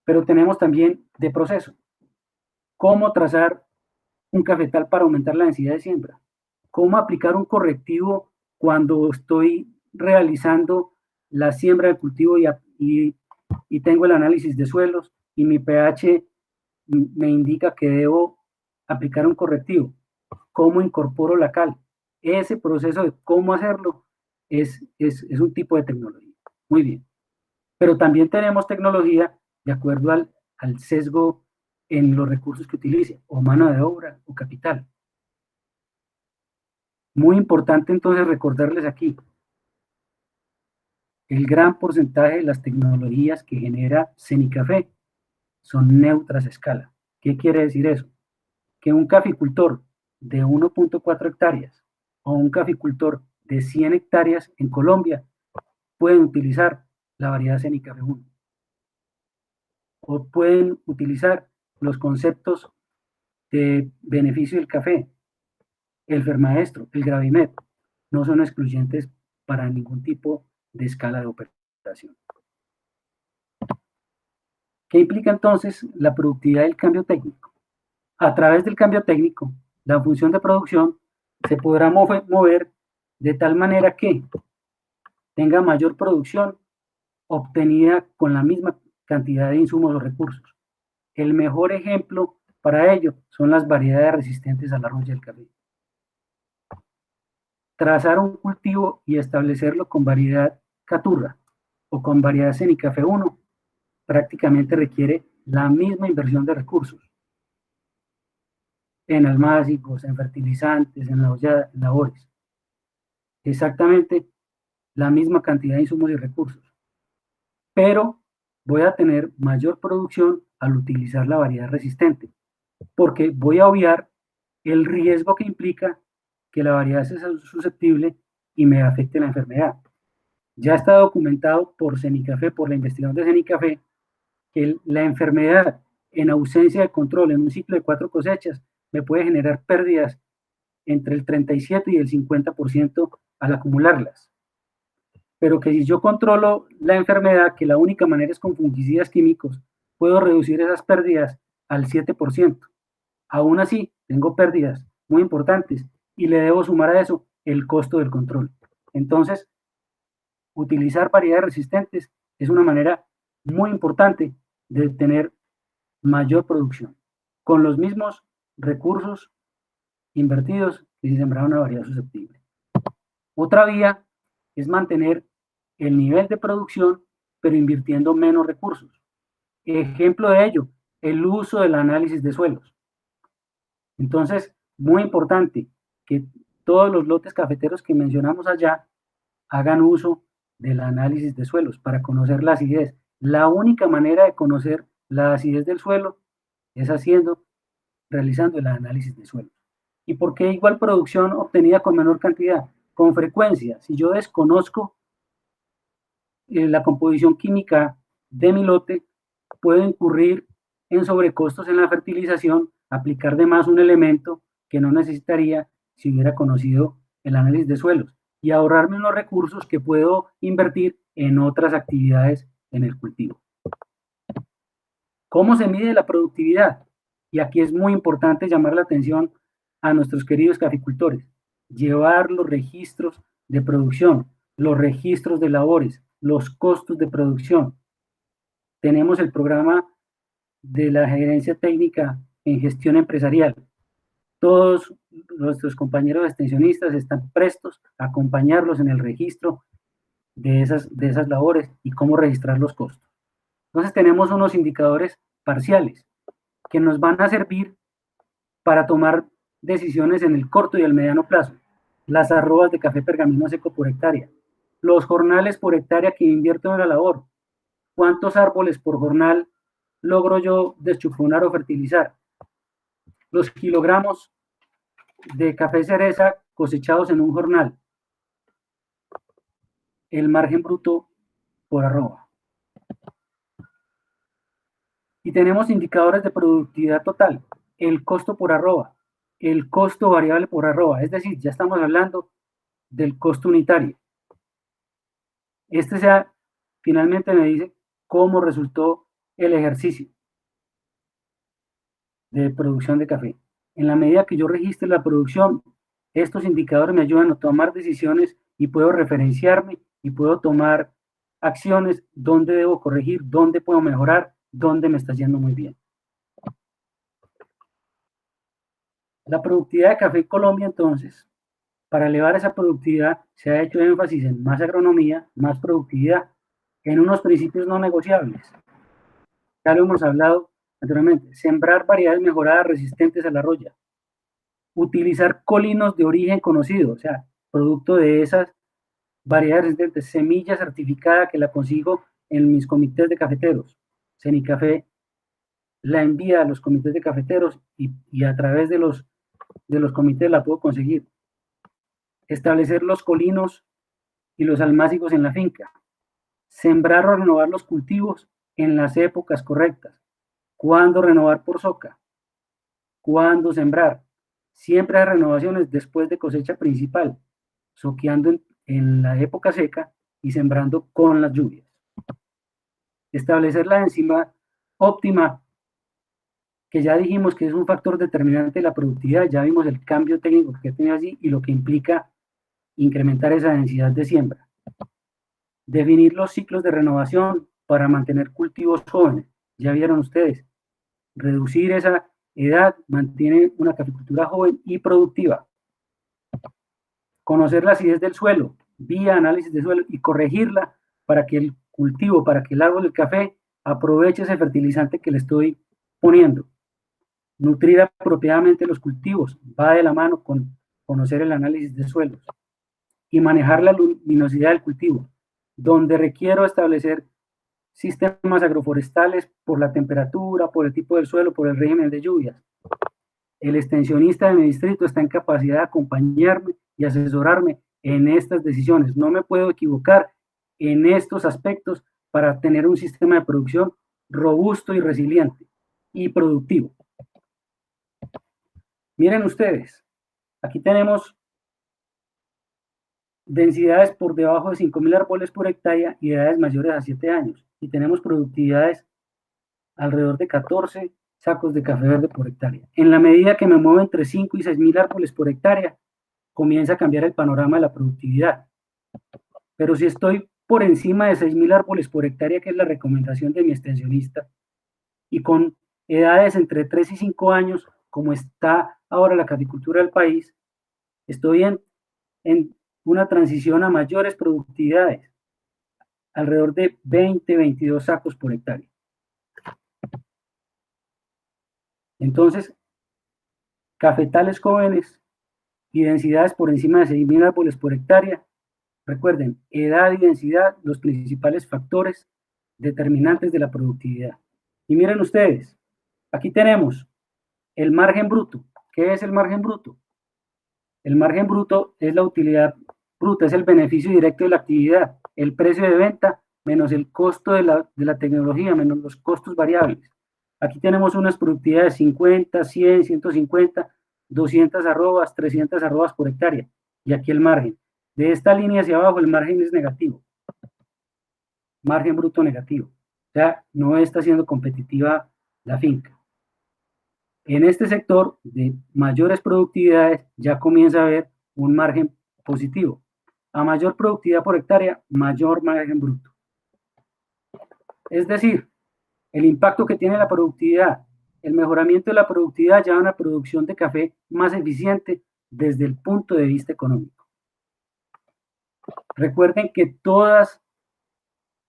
Pero tenemos también de proceso. ¿Cómo trazar un cafetal para aumentar la densidad de siembra? ¿Cómo aplicar un correctivo cuando estoy realizando la siembra del cultivo y tengo el análisis de suelos y mi pH me indica que debo aplicar un correctivo? ¿Cómo incorporo la cal? Ese proceso de cómo hacerlo es un tipo de tecnología. Muy bien. Pero también tenemos tecnología de acuerdo al sesgo en los recursos que utilice, o mano de obra o capital. Muy importante entonces recordarles aquí, el gran porcentaje de las tecnologías que genera Cenicafé son neutras a escala. ¿Qué quiere decir eso? Que un caficultor de 1.4 hectáreas o un caficultor de 100 hectáreas en Colombia pueden utilizar la variedad Cenicafé 1 o pueden utilizar los conceptos de beneficio del café, el Fermaestro, el Gravimet, no son excluyentes para ningún tipo de escala de operación. ¿Qué implica entonces la productividad del cambio técnico? A través del cambio técnico, la función de producción se podrá mover de tal manera que tenga mayor producción obtenida con la misma cantidad de insumos o recursos. El mejor ejemplo para ello son las variedades resistentes a la roya del café. Trazar un cultivo y establecerlo con variedad caturra o con variedad Cenicafé 1, prácticamente requiere la misma inversión de recursos en almácigos, en fertilizantes, en labores. Exactamente la misma cantidad de insumos y recursos, pero voy a tener mayor producción al utilizar la variedad resistente, porque voy a obviar el riesgo que implica que la variedad sea susceptible y me afecte la enfermedad. Ya está documentado por Cenicafé, por la investigación de Cenicafé, que la enfermedad en ausencia de control en un ciclo de 4 cosechas me puede generar pérdidas entre el 37 y el 50% al acumularlas. Pero que si yo controlo la enfermedad, que la única manera es con fungicidas químicos, puedo reducir esas pérdidas al 7%. Aún así, tengo pérdidas muy importantes y le debo sumar a eso el costo del control. Entonces, utilizar variedades resistentes es una manera muy importante de tener mayor producción con los mismos recursos invertidos que si sembrara una variedad susceptible. Otra vía es mantener el nivel de producción, pero invirtiendo menos recursos. Ejemplo de ello, el uso del análisis de suelos. Entonces, muy importante que todos los lotes cafeteros que mencionamos allá hagan uso del análisis de suelos para conocer la acidez. La única manera de conocer la acidez del suelo es realizando el análisis de suelos. ¿Y por qué igual producción obtenida con menor cantidad? Con frecuencia, si yo desconozco la composición química de mi lote, puedo incurrir en sobrecostos en la fertilización, aplicar de más un elemento que no necesitaría si hubiera conocido el análisis de suelos y ahorrarme unos recursos que puedo invertir en otras actividades en el cultivo. ¿Cómo se mide la productividad? Y aquí es muy importante llamar la atención a nuestros queridos caficultores. Llevar los registros de producción, los registros de labores, los costos de producción. Tenemos el programa de la gerencia técnica en gestión empresarial. Todos nuestros compañeros extensionistas están prestos a acompañarlos en el registro de esas labores y cómo registrar los costos. Entonces tenemos unos indicadores parciales que nos van a servir para tomar decisiones en el corto y el mediano plazo. Las arrobas de café pergamino seco por hectárea, los jornales por hectárea que invierto en la labor, cuántos árboles por jornal logro yo deschuponar o fertilizar, los kilogramos de café cereza cosechados en un jornal, el margen bruto por arroba. Y tenemos indicadores de productividad total, el costo por arroba, el costo variable por arroba, es decir, ya estamos hablando del costo unitario. Finalmente me dice cómo resultó el ejercicio de producción de café. En la medida que yo registre la producción, estos indicadores me ayudan a tomar decisiones y puedo referenciarme y puedo tomar acciones donde debo corregir, dónde puedo mejorar, dónde me está yendo muy bien. La productividad de café en Colombia, entonces, para elevar esa productividad, se ha hecho énfasis en más agronomía, más productividad, en unos principios no negociables. Ya lo hemos hablado anteriormente, sembrar variedades mejoradas resistentes a la roya, utilizar colinos de origen conocido, o sea, producto de esas variedades resistentes, semilla certificada que la consigo en mis comités de cafeteros. Cenicafé la envía a los comités de cafeteros y a través de los comités la puedo conseguir. Establecer los colinos y los almácigos en la finca. Sembrar o renovar los cultivos en las épocas correctas. ¿Cuándo renovar por soca? ¿Cuándo sembrar? Siempre hay renovaciones después de cosecha principal, soqueando en la época seca y sembrando con las lluvias. Establecer la enzima óptima, que ya dijimos que es un factor determinante de la productividad, ya vimos el cambio técnico que tiene allí y lo que implica incrementar esa densidad de siembra. Definir los ciclos de renovación para mantener cultivos jóvenes, ya vieron ustedes, reducir esa edad mantiene una caficultura joven y productiva. Conocer la acidez del suelo, vía análisis de suelo y corregirla para que el cultivo para que el árbol del café aproveche ese fertilizante que le estoy poniendo. Nutrir apropiadamente los cultivos va de la mano con conocer el análisis de suelos y manejar la luminosidad del cultivo, donde requiero establecer sistemas agroforestales por la temperatura, por el tipo del suelo, por el régimen de lluvias. El extensionista de mi distrito está en capacidad de acompañarme y asesorarme en estas decisiones. No me puedo equivocar en estos aspectos para tener un sistema de producción robusto y resiliente y productivo. Miren ustedes, aquí tenemos densidades por debajo de 5.000 árboles por hectárea y edades mayores a 7 años. Y tenemos productividades alrededor de 14 sacos de café verde por hectárea. En la medida que me muevo entre 5 y 6.000 árboles por hectárea, comienza a cambiar el panorama de la productividad. Pero si estoy por encima de 6.000 árboles por hectárea, que es la recomendación de mi extensionista, y con edades entre 3 y 5 años, como está ahora la caficultura del país, estoy en una transición a mayores productividades, alrededor de 20, 22 sacos por hectárea. Entonces, cafetales jóvenes y densidades por encima de 6.000 árboles por hectárea. Recuerden, edad y densidad, los principales factores determinantes de la productividad. Y miren ustedes, aquí tenemos el margen bruto. ¿Qué es el margen bruto? El margen bruto es la utilidad bruta, es el beneficio directo de la actividad, el precio de venta menos el costo de la tecnología, menos los costos variables. Aquí tenemos unas productividades 50, 100, 150, 200 arrobas, 300 arrobas por hectárea. Y aquí el margen. De esta línea hacia abajo el margen es negativo. Margen bruto negativo. O sea, no está siendo competitiva la finca. En este sector de mayores productividades ya comienza a haber un margen positivo. A mayor productividad por hectárea, mayor margen bruto. Es decir, el impacto que tiene la productividad, el mejoramiento de la productividad lleva a una producción de café más eficiente desde el punto de vista económico. Recuerden que todos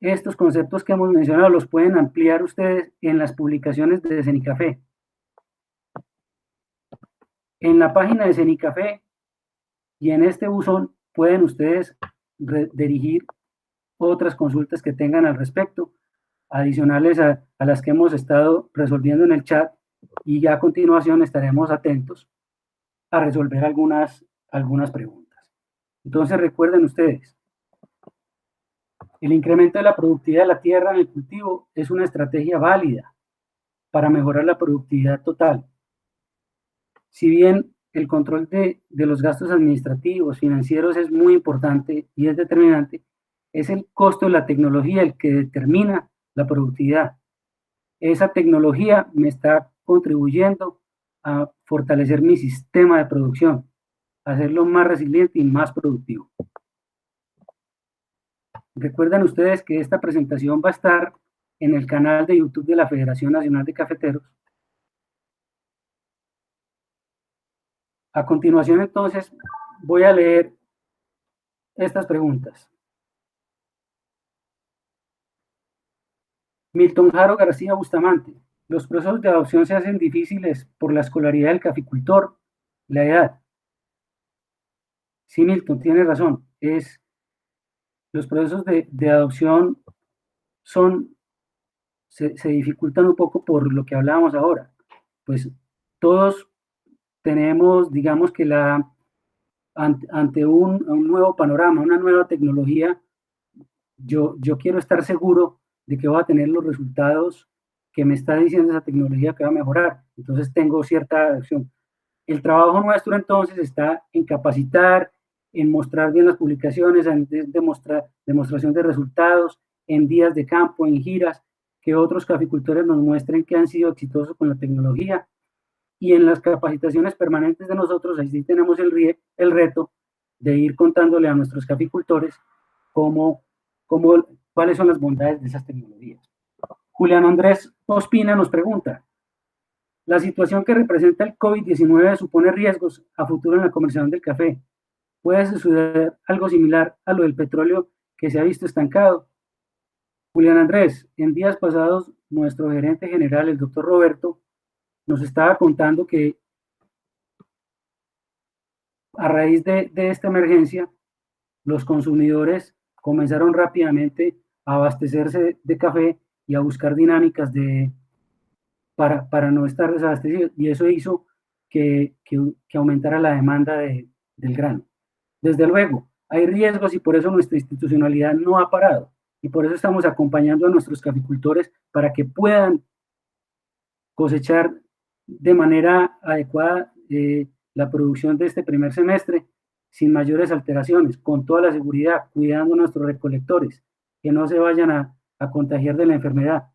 estos conceptos que hemos mencionado los pueden ampliar ustedes en las publicaciones de Cenicafé. En la página de Cenicafé y en este buzón pueden ustedes dirigir otras consultas que tengan al respecto, adicionales a las que hemos estado resolviendo en el chat, y ya a continuación estaremos atentos a resolver algunas preguntas. Entonces recuerden ustedes, el incremento de la productividad de la tierra en el cultivo es una estrategia válida para mejorar la productividad total. Si bien el control de los gastos administrativos, financieros es muy importante y es determinante, es el costo de la tecnología el que determina la productividad. Esa tecnología me está contribuyendo a fortalecer mi sistema de producción, a hacerlo más resiliente y más productivo. Recuerden ustedes que esta presentación va a estar en el canal de YouTube de la Federación Nacional de Cafeteros. A continuación, entonces, voy a leer estas preguntas. Milton Jaro García Bustamante. Los procesos de adopción se hacen difíciles por la escolaridad del caficultor, la edad. Sí, Milton, tiene razón. Los procesos de adopción se dificultan un poco por lo que hablábamos ahora. Pues todos tenemos, digamos que ante un nuevo panorama, una nueva tecnología, yo quiero estar seguro de que voy a tener los resultados que me está diciendo esa tecnología que va a mejorar. Entonces tengo cierta adopción. El trabajo nuestro entonces está en capacitar, en mostrar bien las publicaciones, en demostración de resultados, en días de campo, en giras, que otros caficultores nos muestren que han sido exitosos con la tecnología, y en las capacitaciones permanentes de nosotros, ahí sí tenemos el reto de ir contándole a nuestros caficultores cuáles son las bondades de esas tecnologías. Julián Andrés Ospina nos pregunta, ¿la situación que representa el COVID-19 supone riesgos a futuro en la comercialización del café? ¿Puede suceder algo similar a lo del petróleo que se ha visto estancado? Julián Andrés, en días pasados, nuestro gerente general, el doctor Roberto, nos estaba contando que a raíz de esta emergencia, los consumidores comenzaron rápidamente a abastecerse de café y a buscar dinámicas para no estar desabastecidos, y eso hizo que aumentara la demanda del grano. Desde luego, hay riesgos y por eso nuestra institucionalidad no ha parado, y por eso estamos acompañando a nuestros caficultores para que puedan cosechar de manera adecuada la producción de este primer semestre sin mayores alteraciones, con toda la seguridad, cuidando a nuestros recolectores, que no se vayan a contagiar de la enfermedad.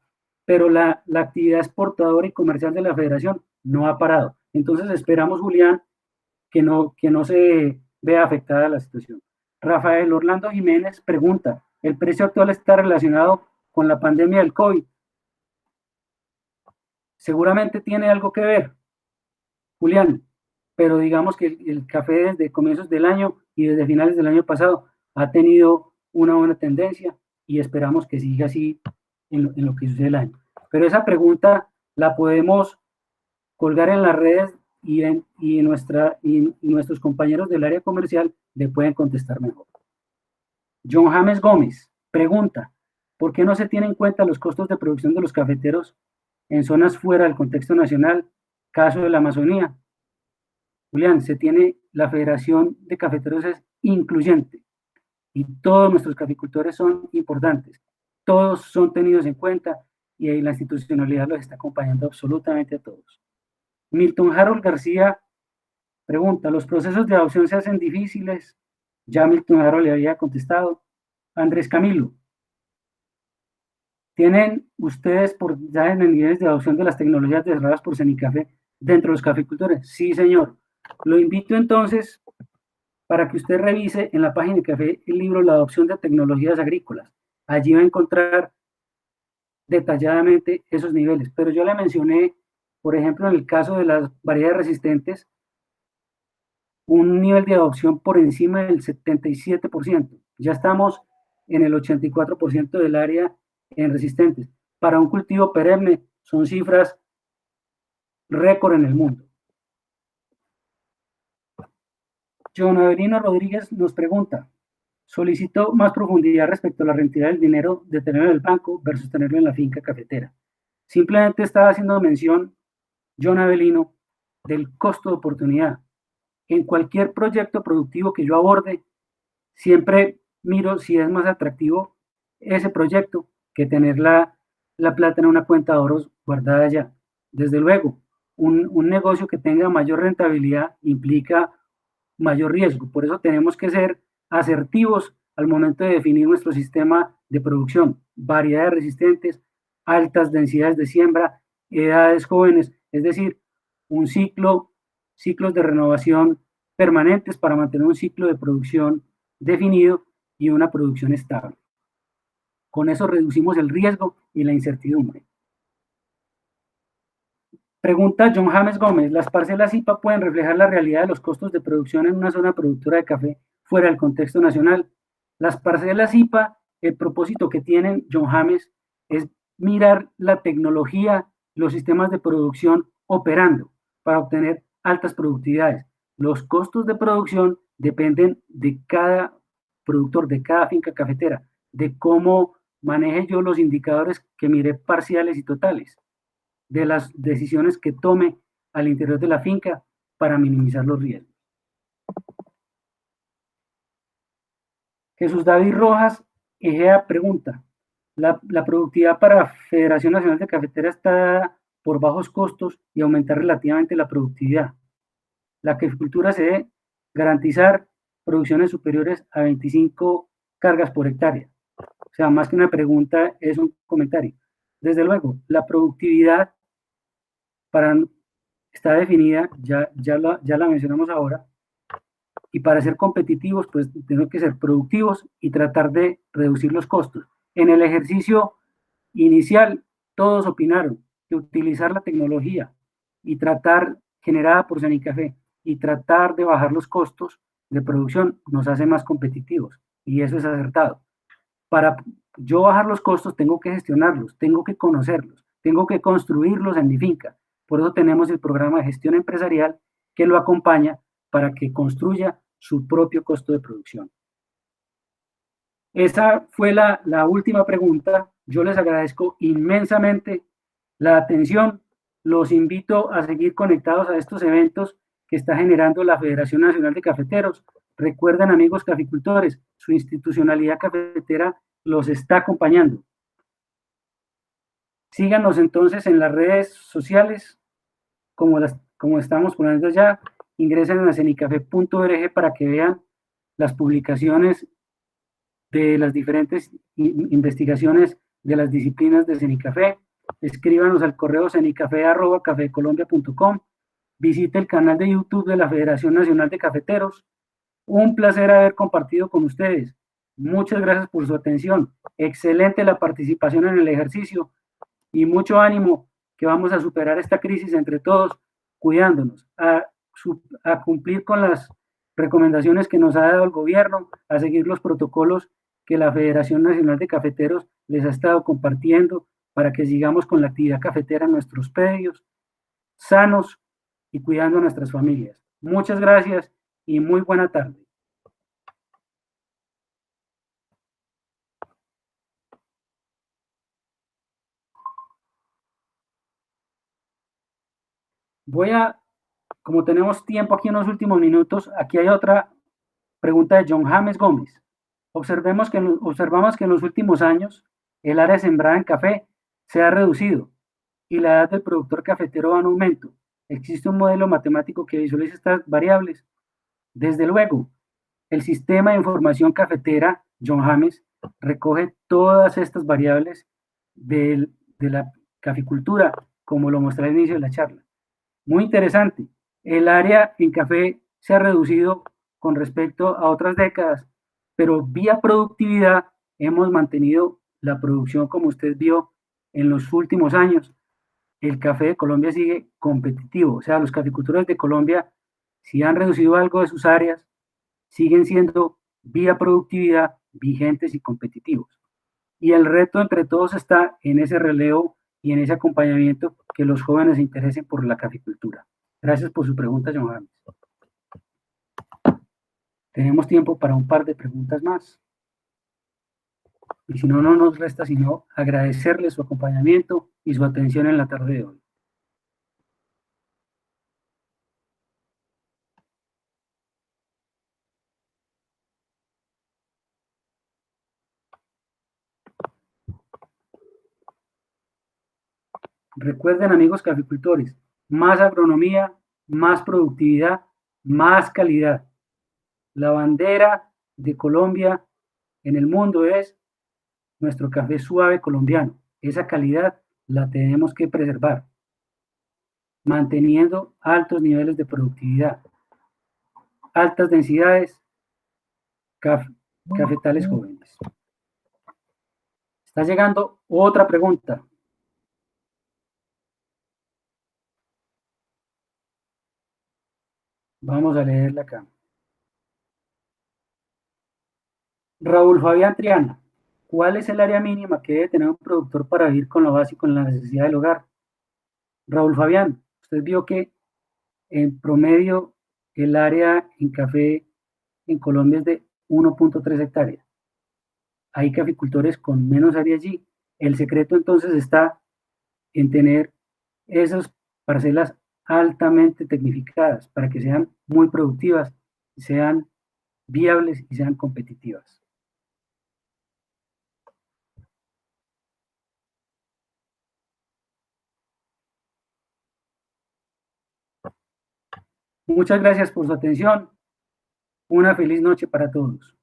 Pero la actividad exportadora y comercial de la federación no ha parado. Entonces esperamos, Julián, que no se vea afectada la situación. Rafael Orlando Jiménez pregunta, ¿el precio actual está relacionado con la pandemia del COVID? Seguramente tiene algo que ver, Julián, pero digamos que el café desde comienzos del año y desde finales del año pasado ha tenido una buena tendencia y esperamos que siga así en lo que sucede el año. Pero esa pregunta la podemos colgar en las redes y nuestros compañeros del área comercial le pueden contestar mejor. John James Gómez pregunta, ¿por qué no se tienen en cuenta los costos de producción de los cafeteros en zonas fuera del contexto nacional? Caso de la Amazonía. Julián, la Federación de Cafeteros es incluyente y todos nuestros caficultores son importantes. Todos son tenidos en cuenta y ahí la institucionalidad los está acompañando absolutamente a todos. Milton Harold García pregunta, ¿los procesos de adopción se hacen difíciles? Ya Milton Harold le había contestado. Andrés Camilo, ¿tienen ustedes porcentajes en niveles de adopción de las tecnologías desarrolladas por Cenicafé dentro de los caficultores? Sí, señor. Lo invito entonces para que usted revise en la página de Café el libro La adopción de tecnologías agrícolas. Allí va a encontrar detalladamente esos niveles. Pero yo le mencioné, por ejemplo, en el caso de las variedades resistentes, un nivel de adopción por encima del 77%. Ya estamos en el 84% del área en resistentes. Para un cultivo perenne son cifras récord en el mundo. John Avelino Rodríguez nos pregunta, solicitó más profundidad respecto a la rentabilidad del dinero de tenerlo en el banco versus tenerlo en la finca cafetera. Simplemente estaba haciendo mención, John Avelino, del costo de oportunidad. En cualquier proyecto productivo que yo aborde, siempre miro si es más atractivo ese proyecto que tener la plata en una cuenta de ahorros guardada allá. Desde luego, un negocio que tenga mayor rentabilidad implica mayor riesgo. Por eso tenemos que ser asertivos al momento de definir nuestro sistema de producción. Variedades resistentes, altas densidades de siembra, edades jóvenes, es decir, un ciclos de renovación permanentes para mantener un ciclo de producción definido y una producción estable. Con eso reducimos el riesgo y la incertidumbre. Pregunta John James Gómez, ¿las parcelas IPA pueden reflejar la realidad de los costos de producción en una zona productora de café fuera del contexto nacional? Las parcelas IPA, el propósito que tienen, John James, es mirar la tecnología, los sistemas de producción operando para obtener altas productividades. Los costos de producción dependen de cada productor, de cada finca cafetera, de cómo maneje yo los indicadores que mire parciales y totales, de las decisiones que tome al interior de la finca para minimizar los riesgos. Jesús David Rojas Egea pregunta, la productividad para Federación Nacional de Cafetera está dada por bajos costos y aumentar relativamente la productividad. La caficultura se debe garantizar producciones superiores a 25 cargas por hectárea. O sea, más que una pregunta, es un comentario. Desde luego, la productividad para, está definida, ya la mencionamos ahora, y para ser competitivos, pues tenemos que ser productivos y tratar de reducir los costos. En el ejercicio inicial, todos opinaron que utilizar la tecnología y tratar, generada por Cenicafé, y tratar de bajar los costos de producción nos hace más competitivos, y eso es acertado. Para yo bajar los costos, tengo que gestionarlos, tengo que conocerlos, tengo que construirlos en mi finca. Por eso tenemos el programa de gestión empresarial que lo acompaña para que construya su propio costo de producción. Esa fue la última pregunta. Yo les agradezco inmensamente la atención. Los invito a seguir conectados a estos eventos que está generando la Federación Nacional de Cafeteros. Recuerden, amigos caficultores, su institucionalidad cafetera los está acompañando. Síganos entonces en las redes sociales, como estamos poniendo ya. Ingresen a cenicafé.org para que vean las publicaciones de las diferentes investigaciones de las disciplinas de Cenicafé. Escríbanos al correo cenicafé@cafecolombia.com. Visite el canal de YouTube de la Federación Nacional de Cafeteros. Un placer haber compartido con ustedes. Muchas gracias por su atención. Excelente la participación en el ejercicio y mucho ánimo que vamos a superar esta crisis entre todos, cuidándonos, a cumplir con las recomendaciones que nos ha dado el gobierno, a seguir los protocolos que la Federación Nacional de Cafeteros les ha estado compartiendo para que sigamos con la actividad cafetera en nuestros predios, sanos y cuidando a nuestras familias. Muchas gracias y muy buena tarde. Como tenemos tiempo aquí en los últimos minutos, aquí hay otra pregunta de John James Gómez. Observamos que en los últimos años el área sembrada en café se ha reducido y la edad del productor cafetero va en aumento. ¿Existe un modelo matemático que visualice estas variables? Desde luego, el sistema de información cafetera, John James, recoge todas estas variables de la caficultura, como lo mostré al inicio de la charla. Muy interesante. El área en café se ha reducido con respecto a otras décadas, pero vía productividad hemos mantenido la producción como usted vio en los últimos años. El café de Colombia sigue competitivo, o sea, los caficultores de Colombia, si han reducido algo de sus áreas, siguen siendo vía productividad vigentes y competitivos. Y el reto entre todos está en ese relevo y en ese acompañamiento que los jóvenes se interesen por la caficultura. Gracias por su pregunta, Johannes. Tenemos tiempo para un par de preguntas más. Y si no, no nos resta sino agradecerles su acompañamiento y su atención en la tarde de hoy. Recuerden, amigos caficultores, más agronomía, más productividad, más calidad. La bandera de Colombia en el mundo es nuestro café suave colombiano. Esa calidad la tenemos que preservar, manteniendo altos niveles de productividad, altas densidades, cafetales jóvenes. Está llegando otra pregunta. Vamos a leerla acá. Raúl Fabián Triana, ¿cuál es el área mínima que debe tener un productor para vivir con lo básico en la necesidad del hogar? Raúl Fabián, usted vio que en promedio el área en café en Colombia es de 1.3 hectáreas. Hay caficultores con menos área allí. El secreto entonces está en tener esas parcelas altamente tecnificadas para que sean muy productivas, sean viables y sean competitivas. Muchas gracias por su atención. Una feliz noche para todos.